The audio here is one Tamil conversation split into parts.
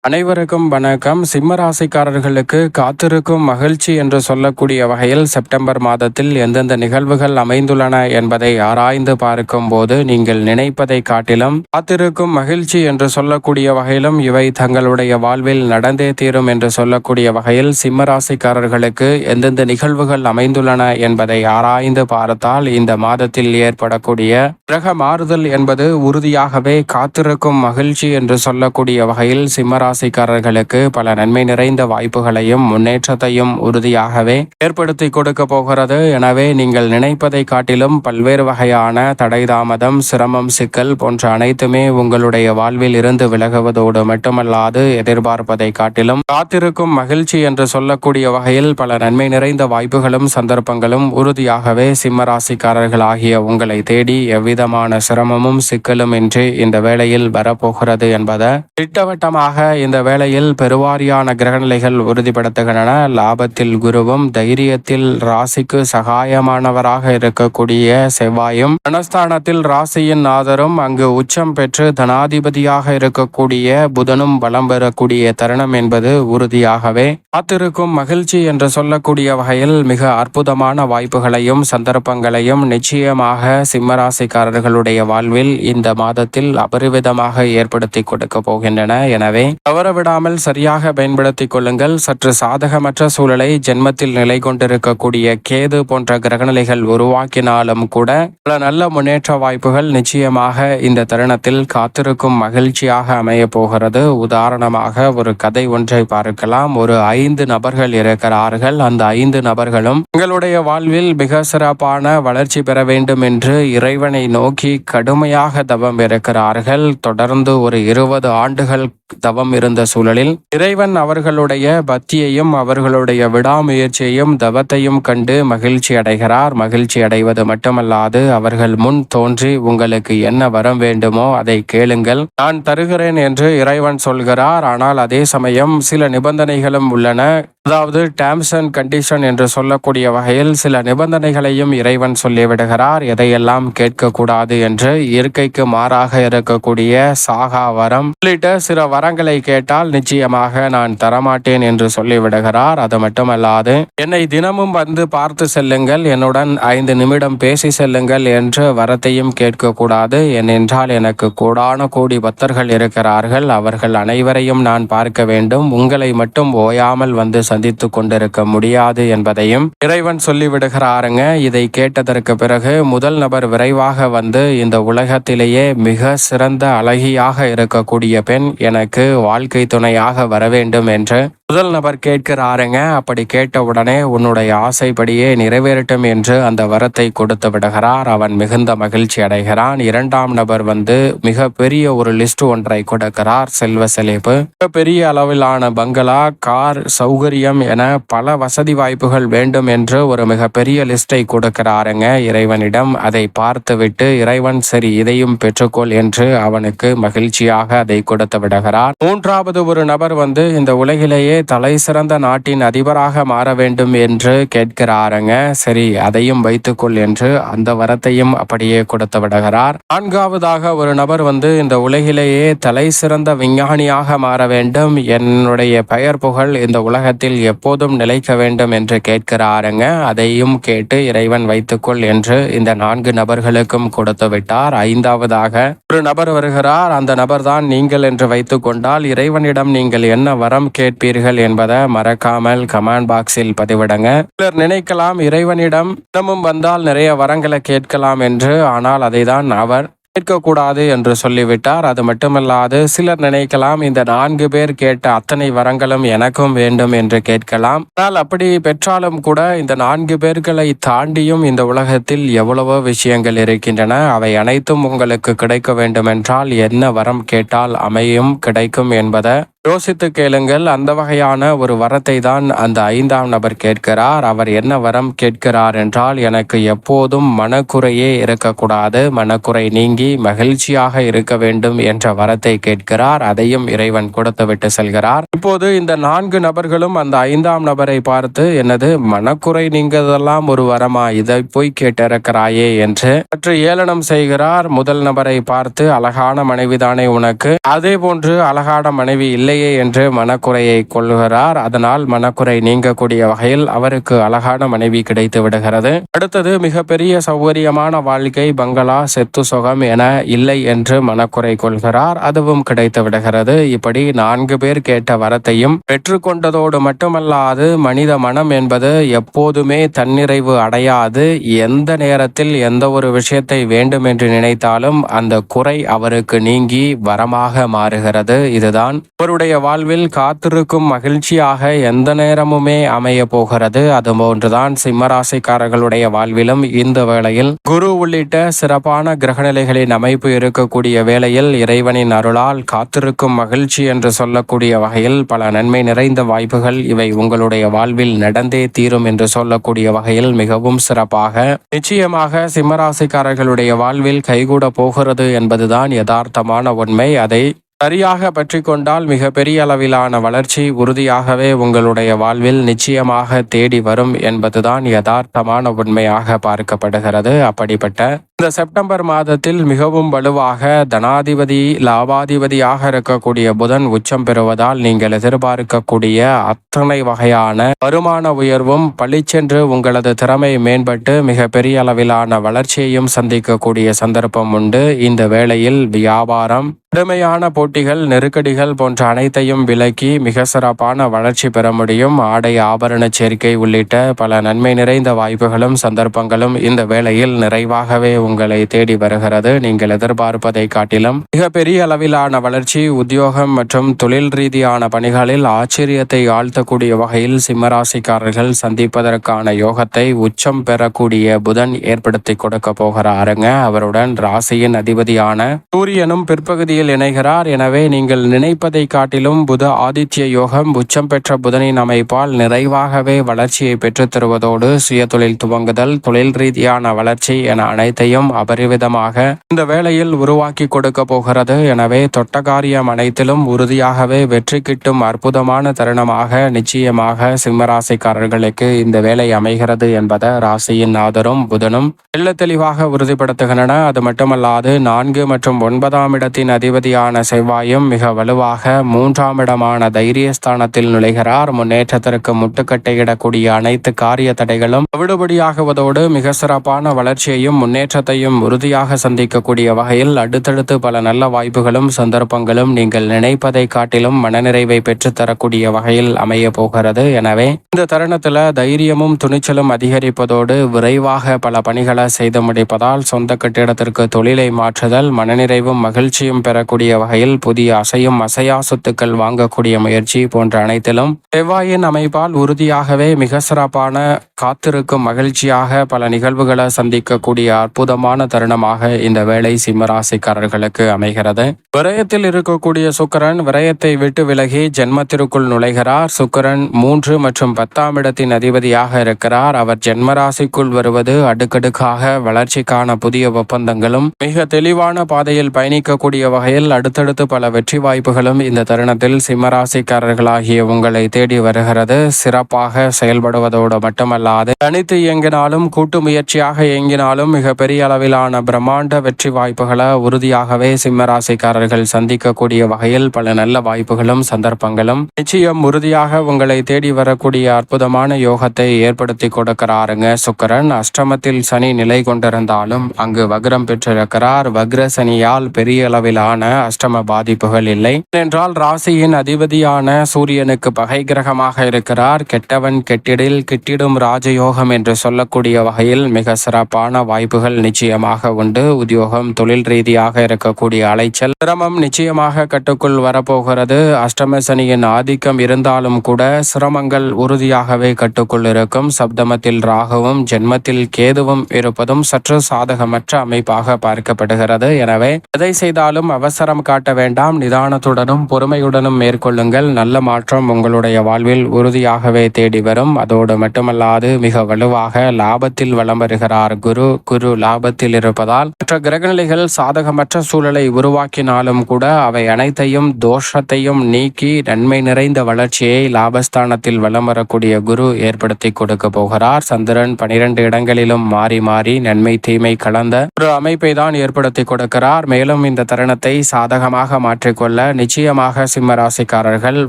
அனைவருக்கும் வணக்கம். சிம்ம ராசிக்காரர்களுக்கு காத்திருக்கும் மகிழ்ச்சி என்று சொல்லக்கூடிய வகையில் செப்டம்பர் மாதத்தில் எந்தெந்த நிகழ்வுகள் அமைந்துள்ளன என்பதை ஆராய்ந்து பார்க்கும் போது நீங்கள் நினைப்பதை காட்டிலும் காத்திருக்கும் மகிழ்ச்சி என்று சொல்லக்கூடிய வகையிலும் இவை தங்களுடைய வாழ்வில் நடந்தே தீரும் என்று சொல்லக்கூடிய வகையில் சிம்ம ராசிக்காரர்களுக்கு எந்தெந்த நிகழ்வுகள் அமைந்துள்ளன என்பதை ஆராய்ந்து பார்த்தால் இந்த மாதத்தில் ஏற்படக்கூடிய கிரக மாறுதல் என்பது உறுதியாகவே காத்திருக்கும் மகிழ்ச்சி என்று சொல்லக்கூடிய வகையில் சிம்ம ராசிக்காரர்களுக்கு பல நன்மை நிறைந்த வாய்ப்புகளையும் முன்னேற்றத்தையும் உறுதியாகவே ஏற்படுத்தி கொடுக்க போகிறது. எனவே நீங்கள் நினைப்பதை காட்டிலும் பல்வேறு வகையான தடை தாமதம், சிரமம், சிக்கல் போன்ற அனைத்துமே உங்களுடைய வாழ்வில் இருந்து விலகுவதோடு மட்டுமல்லாது எதிர்பார்ப்பதை காட்டிலும் காத்திருக்கும் மகிழ்ச்சி என்று சொல்லக்கூடிய வகையில் பல நன்மை நிறைந்த வாய்ப்புகளும் சந்தர்ப்பங்களும் உறுதியாகவே சிம்ம ராசிக்காரர்கள் ஆகிய உங்களை தேடி எவ்விதமான சிரமமும் சிக்கலும் இன்றி இந்த வேளையில் வரப்போகிறது என்பதை திட்டவட்டமாக இந்த வேளையில் பெருவாரியான கிரகநிலைகள் உறுதிப்படுத்துகின்றன. லாபத்தில் குருவும் தைரியத்தில் ராசிக்கு சகாயமானவராக இருக்கக்கூடிய செவ்வாயும் மனஸ்தானத்தில் ராசியின் நாதரும் அங்கு உச்சம் பெற்று தனாதிபதியாக இருக்கக்கூடிய புதனும் பலம் பெறக்கூடிய தருணம் என்பது உறுதியாகவே காத்திருக்கும் மகிழ்ச்சி என்று சொல்லக்கூடிய வகையில் மிக அற்புதமான வாய்ப்புகளையும் சந்தர்ப்பங்களையும் நிச்சயமாக சிம்மராசிக்காரர்களுடைய வாழ்வில் இந்த மாதத்தில் அபரிவிதமாக ஏற்படுத்தி கொடுக்க போகின்றன. எனவே தவறவிடாமல் சரியாக பயன்படுத்திக் கொள்ளுங்கள். சற்று சாதகமற்ற சூழலை ஜென்மத்தில் நிலை கொண்டிருக்கக்கூடிய கேது போன்ற கிரகநிலைகள் உருவாக்கினாலும் கூட பல நல்ல முன்னேற்ற வாய்ப்புகள் நிச்சயமாக இந்த தருணத்தில் காத்திருக்கும் மகிழ்ச்சியாக அமைய போகிறது. உதாரணமாக ஒரு கதை ஒன்றை பார்க்கலாம். ஒரு 5 நபர்கள் இருக்கிறார்கள். அந்த 5 நபர்களும் உங்களுடைய வாழ்வில் மிக சிறப்பான வளர்ச்சி பெற வேண்டும் என்று இறைவனை நோக்கி கடுமையாக தவம் இருக்கிறார்கள். தொடர்ந்து ஒரு 20 ஆண்டுகள் தவம் இருந்த சூழலில் இறைவன் அவர்களுடைய பக்தியையும் அவர்களுடைய விடாமுயற்சியையும் தவத்தையும் கண்டு மகிழ்ச்சி அடைகிறார். மகிழ்ச்சி அடைவது மட்டுமல்லாது அவர்கள் முன் தோன்றி உங்களுக்கு என்ன வரம் வேண்டுமோ அதை கேளுங்கள், நான் தருகிறேன் என்று இறைவன் சொல்கிறார். ஆனால் அதே சமயம் சில நிபந்தனைகளும் உள்ளன. அதாவது டேர்ம்ஸ் அண்ட் கண்டிஷன் என்று சொல்லக்கூடிய வகையில் சில நிபந்தனைகளையும் இறைவன் சொல்லிவிடுகிறார். எதையெல்லாம் கேட்கக்கூடாது என்று இயற்கைக்கு மாறாக இருக்கக்கூடிய சாகா வரம் உள்ளிட்ட சில வரங்களை கேட்டால் நிச்சயமாக நான் தரமாட்டேன் என்று சொல்லிவிடுகிறார். அது மட்டுமல்லாது என்னை தினமும் வந்து பார்த்து செல்லுங்கள், என்னுடன் 5 நிமிடம் பேசி செல்லுங்கள் என்று வரத்தையும் கேட்கக்கூடாது. ஏனென்றால் எனக்கு கோடான கோடி பக்தர்கள் இருக்கிறார்கள், அவர்கள் அனைவரையும் நான் பார்க்க வேண்டும், உங்களை மட்டும் ஓயாமல் வந்து சந்தித்து கொண்டிருக்க முடியாது என்பதையும் இறைவன் சொல்லிவிடுகிறாருங்க. இதை கேட்டதற்கு பிறகு முதல் நபர் விரைவாக வந்து இந்த உலகத்திலேயே மிக சிறந்த அழகியாக இருக்கக்கூடிய பெண் எனக்கு வாழ்க்கை துணையாக வர வேண்டும் என்று முதல் நபர் கேட்கிறாருங்க. அப்படி கேட்ட உடனே உன்னுடைய ஆசைப்படியே நிறைவேறட்டும் என்று அந்த வரத்தை கொடுத்து விடுகிறார். அவன் மிகுந்த மகிழ்ச்சி அடைகிறான். 2ஆம் நபர் வந்து மிக பெரிய ஒரு லிஸ்ட் ஒன்றை கொடுக்கிறார். செல்வ செழிப்பு, பெரிய அளவிலான பங்களா, கார், சௌகரியம் என பல வசதி வாய்ப்புகள் வேண்டும் என்று ஒரு மிகப்பெரிய லிஸ்டை கொடுக்கிறாருங்க இறைவனிடம். அதை பார்த்துவிட்டு இறைவன் சரி இதையும் பெற்றுக்கொள் என்று அவனுக்கு மகிழ்ச்சியாக அதை கொடுத்து விடுகிறார். 3வது ஒரு நபர் வந்து இந்த உலகிலேயே தலை சிறந்த நாட்டின் அதிபராக மாற வேண்டும் என்று கேட்கிறாருங்க. சரி அதையும் வைத்துக்கொள் என்று அந்த வரத்தையும் அப்படியே கொடுத்து விடுகிறார். 4வதாக ஒரு நபர் வந்து இந்த உலகிலேயே தலை சிறந்த விஞ்ஞானியாக மாற வேண்டும், என்னுடைய பெயர் புகழ் இந்த உலகத்தில் எப்போதும் நிலைக்க வேண்டும் என்று கேட்கிறாருங்க. அதையும் கேட்டு இறைவன் வைத்துக்கொள் என்று இந்த 4 நபர்களுக்கும் கொடுத்து விட்டார். 5வதாக ஒரு நபர் வருகிறார். அந்த நபர் தான் நீங்கள் என்று வைத்துக் கொண்டால் இறைவனிடம் நீங்கள் என்ன வரம் கேட்பீர்கள் என்பதை மறக்காமல் கமெண்ட் பாக்ஸில் பதிவிடுங்க. சிலர் நினைக்கலாம் இறைவனிடம் தினமும் வந்தால் நிறைய வரங்களை கேட்கலாம் என்று, ஆனால் அதை தான் அவர் கேட்கக்கூடாது என்று சொல்லிவிட்டார். அது மட்டுமல்லாது சிலர் நினைக்கலாம் இந்த 4 பேர் கேட்ட அத்தனை வரங்களும் எனக்கும் வேண்டும் என்று கேட்கலாம். ஆனால் அப்படி பெற்றாலும் கூட இந்த 4 பேர்களை தாண்டியும் இந்த உலகத்தில் எவ்வளவோ விஷயங்கள் இருக்கின்றன. அவை அனைத்தும் உங்களுக்கு கிடைக்க வேண்டுமென்றால் என்ன வரம் கேட்டால் அமையும் கிடைக்கும் என்பதை யோசித்து கேளுங்கள். அந்த வகையான ஒரு வரத்தை தான் அந்த 5ஆம் நபர் கேட்கிறார். அவர் என்ன வரம் கேட்கிறார் என்றால், எனக்கு எப்போதும் மனக்குறையே இருக்கக்கூடாது, மனக்குறை நீங்கி மகிழ்ச்சியாக இருக்க வேண்டும் என்ற வரத்தை கேட்கிறார். அதையும் இறைவன் கொடுத்துவிட்டு செல்கிறார். இப்போது இந்த 4 நபர்களும் அந்த 5ஆம் நபரை பார்த்து, என்னது மனக்குறை நீங்கதெல்லாம் ஒரு வரமா, இதை போய் கேட்டிருக்கிறாயே என்று சற்று ஏளனம் செய்கிறார். முதல் நபரை பார்த்து, அழகான மனைவிதானே உனக்கு, அதே போன்று அழகான மனைவி இல்லை இல்லையே என்று மனக்குறையை கொள்கிறார். அதனால் மனக்குறை நீங்கக்கூடிய வகையில் அவருக்கு அழகான மனைவி கிடைத்து விடுகிறது. அடுத்தது, மிகப்பெரிய சௌகரியமான வாழ்க்கை, பங்களா, செத்து சுகம் என இல்லை என்று மனக்குறை கொள்கிறார். அதுவும் கிடைத்து விடுகிறது. இப்படி 4 பேர் கேட்ட வரத்தையும் பெற்றுக்கொண்டதோடு மட்டுமல்லாது, மனித மனம் என்பது எப்போதுமே தன்னிறைவு அடையாது. எந்த நேரத்தில் எந்த ஒரு விஷயத்தை வேண்டும் என்று நினைத்தாலும் அந்த குறை அவருக்கு நீங்கி வரமாக மாறுகிறது. இதுதான் அவருடைய வாழ்வில் காத்திருக்கும் மகிழ்ச்சியாக எந்த நேரமுமே அமைய போகிறது. அதுபோன்றுதான் சிம்மராசிக்காரர்களுடைய வாழ்விலும் இந்த வேளையில் குரு உள்ளிட்ட சிறப்பான கிரகநிலைகளின் அமைப்பு இருக்கக்கூடிய வேளையில் இறைவனின் அருளால் காத்திருக்கும் மகிழ்ச்சி என்று சொல்லக்கூடிய வகையில் பல நன்மை நிறைந்த வாய்ப்புகள் இவை உங்களுடைய வாழ்வில் நடந்தே தீரும் என்று சொல்லக்கூடிய வகையில் மிகவும் சிறப்பாக நிச்சயமாக சிம்மராசிக்காரர்களுடைய வாழ்வில் கைகூட போகிறது என்பதுதான் யதார்த்தமான உண்மை. அதை சரியாக பற்றி கொண்டால் மிகப்பெரிய அளவிலான வளர்ச்சி உறுதியாகவே உங்களுடைய வாழ்வில் நிச்சயமாக தேடி வரும் என்பதுதான் யதார்த்தமான உண்மையாக பார்க்கப்படுகிறது. அப்படிப்பட்ட இந்த செப்டம்பர் மாதத்தில் மிகவும் வலுவாக தனாதிபதி லாபாதிபதியாக இருக்கக்கூடிய புதன் உச்சம் பெறுவதால் நீங்கள் எதிர்பார்க்கக்கூடிய அத்தனை வகையான வருமான உயர்வும் பளிச்சென்று உங்களது திறமை மேம்பட்டு மிக பெரிய அளவிலான வளர்ச்சியையும் சந்திக்கக்கூடிய சந்தர்ப்பம் உண்டு. இந்த வேளையில் வியாபாரம், கடுமையான போட்டிகள், நெருக்கடிகள் போன்ற அனைத்தையும் விலக்கி மிக சிறப்பான வளர்ச்சி பெற முடியும். ஆடை ஆபரண சேர்க்கை உள்ளிட்ட பல நன்மை நிறைந்த வாய்ப்புகளும் சந்தர்ப்பங்களும் இந்த வேளையில் நிறைவாகவே உங்களை தேடி வருகிறது. நீங்கள் எதிர்பார்ப்பதை காட்டிலும் மிகப்பெரிய அளவிலான வளர்ச்சி, உத்தியோகம் மற்றும் தொழில் ரீதியான பணிகளில் ஆச்சரியத்தை ஆழ்த்தக்கூடிய வகையில் சிம்மராசிக்காரர்கள் சந்திப்பதற்கான யோகத்தை உச்சம் பெறக்கூடிய புதன் ஏற்படுத்தி கொடுக்க போகிறாருங்க. அவருடன் ராசியின் அதிபதியான சூரியனும் பிற்பகுதியில் இணைகிறார். எனவே நீங்கள் நினைப்பதை காட்டிலும் புத ஆதித்ய யோகம் உச்சம் பெற்ற புதனின் அமைப்பால் நிறைவாகவே வளர்ச்சியை பெற்றுத் தருவதோடு சுய தொழில் துவங்குதல், தொழில் ரீதியான வளர்ச்சி என அனைத்தையும் அபரிவிதமாக இந்த வேளையில் உருவாக்கி கொடுக்க போகிறது. எனவே தொட்ட காரியம் அனைத்திலும் உறுதியாகவே வெற்றி கிட்டும் அற்புதமான தருணமாக நிச்சயமாக சிம்மராசிக்காரர்களுக்கு இந்த வேலை அமைகிறது என்பதை ராசியின் நாதரும் புதனும் தெள்ள தெளிவாக உறுதிப்படுத்துகின்றன. அது மட்டுமல்லாது 4 மற்றும் 9ஆம் இடத்தின் அதிபதியான செவ்வாயும் மிக வலுவாக 3ஆம் இடமான தைரியஸ்தானத்தில் நுழைகிறார். முன்னேற்றத்திற்கு முட்டுக்கட்டையிடக்கூடிய அனைத்து காரிய தடைகளும் விடுபடியாகுவதோடு மிக சிறப்பான வளர்ச்சியையும் முன்னேற்றத்தையும் உறுதியாக சந்திக்கக்கூடிய வகையில் அடுத்தடுத்து பல நல்ல வாய்ப்புகளும் சந்தர்ப்பங்களும் நீங்கள் நினைப்பதை காட்டிலும் மனநிறைவை பெற்றுத்தரக்கூடிய வகையில் அமைய போகிறது. எனவே இந்த தருணத்தில் தைரியமும் துணிச்சலும் அதிகரிப்பதோடு விரைவாக பல பணிகளை செய்து முடிப்பதால் சொந்த கட்டிடத்திற்கு தொழிலை மாற்றுதல், மனநிறைவும் மகிழ்ச்சியும் பெறக்கூடிய வகையில் புதிய அசையும் அசையா சொத்துக்கள் வாங்கக்கூடிய முயற்சி போன்ற அனைத்திலும் செவ்வாயின் அமைப்பால் உறுதியாகவே மிக சிறப்பான காத்திருக்கும் மகிழ்ச்சியாக பல நிகழ்வுகளை சந்திக்கக்கூடிய அற்புதமான தருணமாக இந்த வேளை சிம்மராசிக்காரர்களுக்கு அமைகிறது. விரயத்தில் இருக்கக்கூடிய சுக்கிரன் விரயத்தை விட்டு விலகி ஜென்மத்திற்குள் நுழைகிறார். சுக்கிரன் 3 மற்றும் 10ஆம் இடத்தின் அதிபதியாக இருக்கிறார். அவர் ஜென்மராசிக்குள் வருவது அடுக்கடுக்காக வளர்ச்சிக்கான புதிய ஒப்பந்தங்களும் மிக தெளிவான பாதையில் பயணிக்கக்கூடிய வகையில் அடுத்தடுத்து பல வெற்றி வாய்ப்புகளும் இந்த தருணத்தில் சிம்மராசிக்காரர்களாகிய உங்களை தேடி வருகிறது. சிறப்பாக செயல்படுவதோடு மட்டுமல்லாது தனித்து இயங்கினாலும் கூட்டு முயற்சியாக இயங்கினாலும் மிக பெரிய அளவிலான பிரம்மாண்ட வெற்றி வாய்ப்புகளை உறுதியாகவே சிம்மராசிக்காரர்கள் சந்திக்கக்கூடிய வகையில் பல நல்ல வாய்ப்புகளும் சந்தர்ப்பங்களும் நிச்சயம் உறுதியாக உங்களை தேடி வரக்கூடிய அற்புதமான யோகத்தை ஏற்படுத்தி கொடுக்கிறாருங்க. சுக்கிரன் அஷ்டமத்தில் சனி நிலை கொண்டிருந்தாலும் அங்கு வக்ரம் பெற்றிருக்கிறார். வக்ர சனியால் பெரிய அளவிலான அஷ்டம பாதிப்புகள் இல்லை என்றால் ராசியின் அதிபதியான சூரியனுக்கு பகை கிரகமாக இருக்கிறார். கெட்டவன் கெட்டிடில் கிட்டிடும் ராஜயோகம் என்று சொல்லக்கூடிய வகையில் மிக சிறப்பான வாய்ப்புகள் நிச்சயமாக உண்டு. உத்தியோகம், தொழில் ரீதியாக இருக்கக்கூடிய அலைச்சல், சிரமம் நிச்சயமாக கட்டுக்குள் வரப்போகிறது. அஷ்டம சனியின் ஆதிக்கம் இருந்தாலும் கூட சிரமங்கள் உறுதியாகவே கட்டுக்குள் இருக்கும். சப்தமத்தில் ராகுவும் ஜென்மத்தில் கேதுவும் இருப்பதும் சற்று சாதகமற்ற அமைப்பாக பார்க்கப்படுகிறது. எனவே எதை செய்தாலும் அவசரம் காட்ட வேண்டாம், நிதானத்துடனும் பொறுமையுடனும் மேற்கொள்ளுங்கள். நல்ல மாற்றம் உங்களுடைய வாழ்வில் உறுதியாகவே தேடி வரும். அதோடு மட்டுமல்லாது மிக வலுவாக லாபத்தில் வலம் வருகிறார் குரு. குரு லாப லாபத்தில் இருப்பதால் மற்ற கிரகநிலைகள் சாதகமற்ற சூழலை உருவாக்கினாலும் கூட அவை அனைத்தையும் தோஷத்தையும் நீக்கி நன்மை நிறைந்த வளர்ச்சியை லாபஸ்தானத்தில் வலம் வரக்கூடிய குரு ஏற்படுத்தி கொடுக்க போகிறார். சந்திரன் 12 இடங்களிலும் மாறி மாறி நன்மை தீமை கலந்த ஒரு அமைப்பை தான் ஏற்படுத்தி கொடுக்கிறார். மேலும் இந்த தருணத்தை சாதகமாக மாற்றிக்கொள்ள நிச்சயமாக சிம்ம ராசிக்காரர்கள்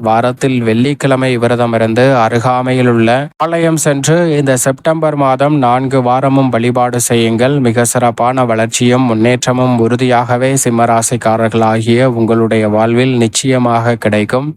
வாரத்தில் வெள்ளிக்கிழமை விரதம் இருந்து அருகாமையில் உள்ள ஆலயம் சென்று இந்த செப்டம்பர் மாதம் 4 வாரமும் வழிபாடு செய்யுங்கள். மிக சிறப்பான வளர்ச்சியும் முன்னேற்றமும் உறுதியாகவே சிம்ம ராசிக்காரர்களாகிய உங்களுடைய வாழ்வில் நிச்சயமாக கிடைக்கும்.